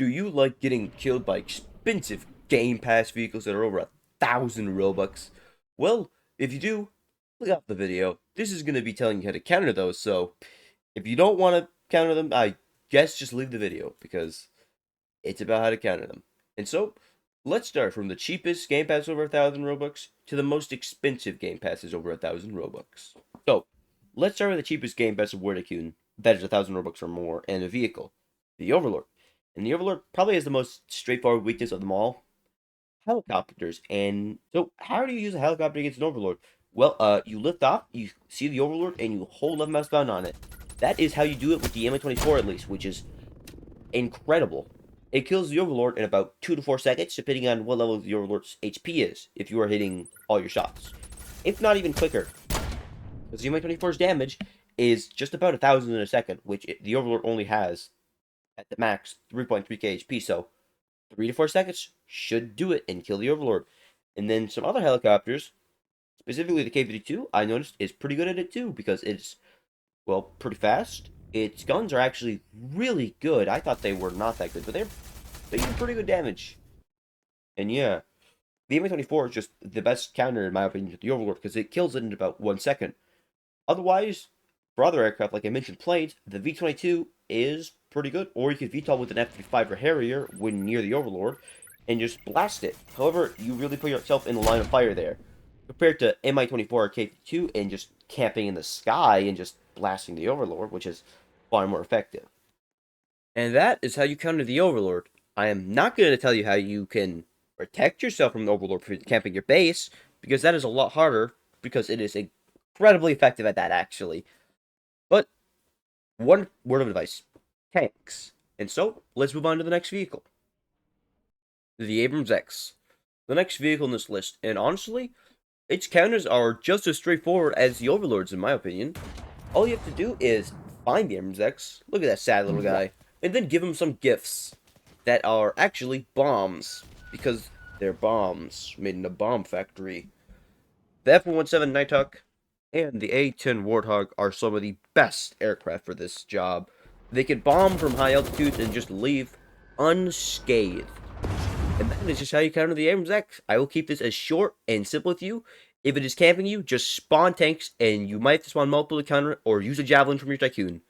Do you like getting killed by expensive Game Pass vehicles that are over 1,000 Robux? Well, if you do, look out the video. This is going to be telling you how to counter those, so if you don't want to counter them, I guess just leave the video, because it's about how to counter them. And so, let's start from the cheapest Game Pass over 1,000 Robux to the most expensive Game Passes over 1,000 Robux. So, let's start with the cheapest Game Pass of Tycoon, that is 1,000 Robux or more, and a vehicle, the Overlord. And the Overlord probably has the most straightforward weakness of them all, helicopters. And so, how do you use a helicopter against an Overlord? Well, you lift off, you see the Overlord, and you hold left mouse down on it. That is how you do it with the Mi-24 at least, which is incredible. It kills the Overlord in about 2 to 4 seconds, depending on what level the Overlord's HP is, if you are hitting all your shots. If not even quicker. Because the Mi-24's damage is just about 1,000 in a second, which the Overlord only has, at the max, 3.3k HP, so 3 to 4 seconds should do it and kill the Overlord. And then some other helicopters, specifically the K-52, I noticed is pretty good at it too, because it's, well, pretty fast. Its guns are actually really good. I thought they were not that good, but they do pretty good damage. And yeah, the Mi-24 is just the best counter, in my opinion, to the Overlord, because it kills it in about 1 second. Otherwise, for other aircraft, like I mentioned, planes, the V-22 is pretty good. Or you could VTOL with an F-35 or Harrier when near the Overlord, and just blast it. However, you really put yourself in the line of fire there, compared to Mi-24 or K-52 and just camping in the sky and just blasting the Overlord, which is far more effective. And that is how you counter the Overlord. I am not going to tell you how you can protect yourself from the Overlord for camping your base, because that is a lot harder, because it is incredibly effective at that, actually. But, one word of advice. Tanks. And so, let's move on to the next vehicle. The Abrams X. The next vehicle in this list, and honestly, its counters are just as straightforward as the Overlord's, in my opinion. All you have to do is find the Abrams X, look at that sad little guy, and then give him some gifts that are actually bombs, because they're bombs made in a bomb factory. The F-117 Nighthawk and the A-10 Warthog are some of the best aircraft for this job. They can bomb from high altitudes and just leave unscathed. And that is just how you counter the Abrams X. I will keep this as short and simple with you. If it is camping you, just spawn tanks, and you might have to spawn multiple to counter it, or use a javelin from your Tycoon.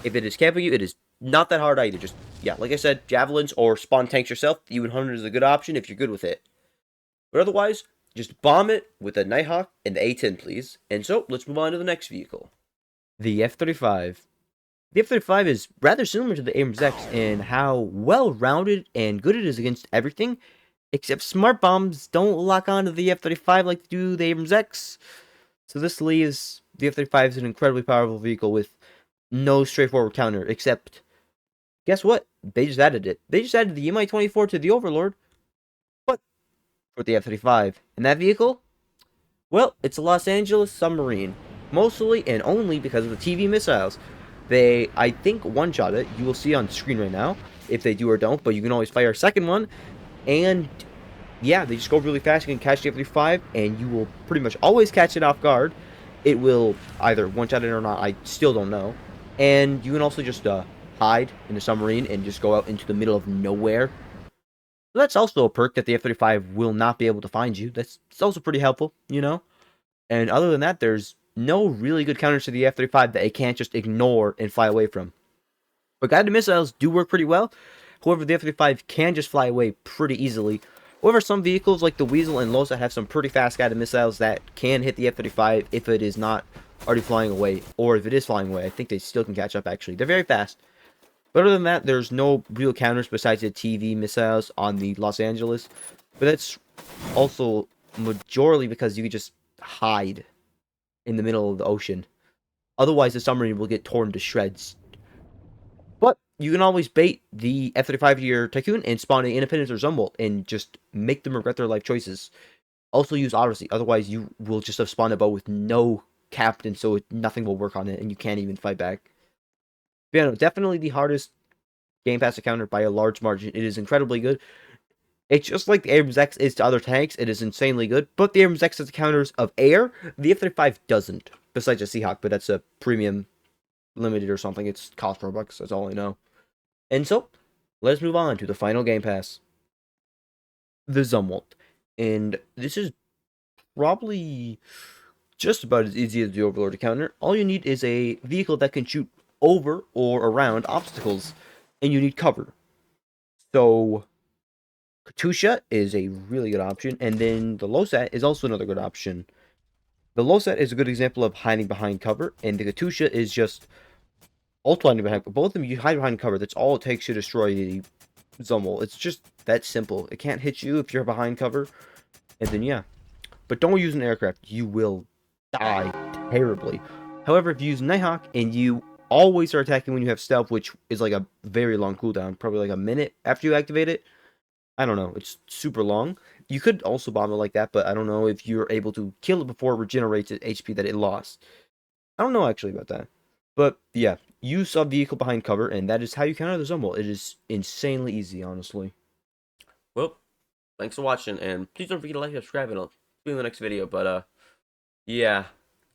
If it is camping you, it is not that hard either. Just, yeah, like I said, javelins or spawn tanks yourself. The U-100 is a good option if you're good with it. But otherwise, just bomb it with a Nighthawk and the A-10, please. And so, let's move on to the next vehicle. The F-35. The F-35 is rather similar to the Abrams X in how well-rounded and good it is against everything, except smart bombs don't lock onto the F-35 like they do the Abrams X. So this leaves the F-35 as an incredibly powerful vehicle with no straightforward counter, except, guess what? They just added it. They just added the Mi-24 to the Overlord, but for the F-35. And that vehicle? Well, it's a Los Angeles submarine, mostly and only because of the TV missiles. They, I think, one-shot it. You will see on screen right now if they do or don't, but you can always fire a second one. And, yeah, they just go really fast. You can catch the F-35, and you will pretty much always catch it off guard. It will either one-shot it or not. I still don't know. And you can also just hide in the submarine and just go out into the middle of nowhere. So that's also a perk that the F-35 will not be able to find you. It's also pretty helpful, you know? And other than that, there's no really good counters to the F-35 that it can't just ignore and fly away from. But guided missiles do work pretty well. However, the F-35 can just fly away pretty easily. However, some vehicles like the Weasel and Losa have some pretty fast guided missiles that can hit the F-35 if it is not already flying away. Or if it is flying away, I think they still can catch up, actually. They're very fast. But other than that, there's no real counters besides the TV missiles on the Los Angeles. But that's also majorly because you can just hide in the middle of the ocean. Otherwise, the submarine will get torn to shreds. But you can always bait the F-35 to your Tycoon and spawn an Independence or Zumwalt and just make them regret their life choices. Also use Odyssey. Otherwise, you will just have spawned a boat with no captain, so nothing will work on it, and you can't even fight back. But yeah, no, definitely the hardest Game Pass to counter by a large margin. It is incredibly good. It's just like the Abrams X is to other tanks. It is insanely good. But the Abrams X has the counters of air. The F-35 doesn't. Besides the Seahawk, but that's a premium limited or something. It's cost Robux. That's all I know. And so, let's move on to the final game pass, the Zumwalt. And this is probably just about as easy as the overlord counter. All you need is a vehicle that can shoot over or around obstacles, and you need cover. So Katusha is a really good option, and then the Losat is also another good option. The Losat is a good example of hiding behind cover, and the Katusha is just also hiding behind. Both of them, you hide behind cover. That's all it takes to destroy the Zumwalt. It's just that simple. It can't hit you if you're behind cover, and then yeah. But don't use an aircraft. You will die terribly. However, if you use Nighthawk and you always are attacking when you have stealth, which is like a very long cooldown, probably like a minute after you activate it. I don't know. It's super long. You could also bomb it like that, but I don't know if you're able to kill it before it regenerates its HP that it lost. I don't know actually about that. But yeah, use a vehicle behind cover, and that is how you counter the Zumwalt. It is insanely easy, honestly. Well, thanks for watching, and please don't forget to like and subscribe, and I'll see you in the next video. But yeah,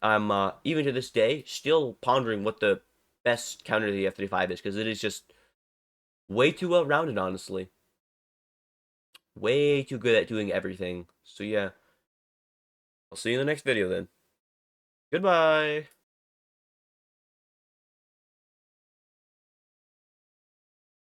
I'm even to this day still pondering what the best counter to the F-35 is, because it is just way too well rounded, honestly. Way too good at doing everything. So yeah, I'll see you in the next video then. Goodbye.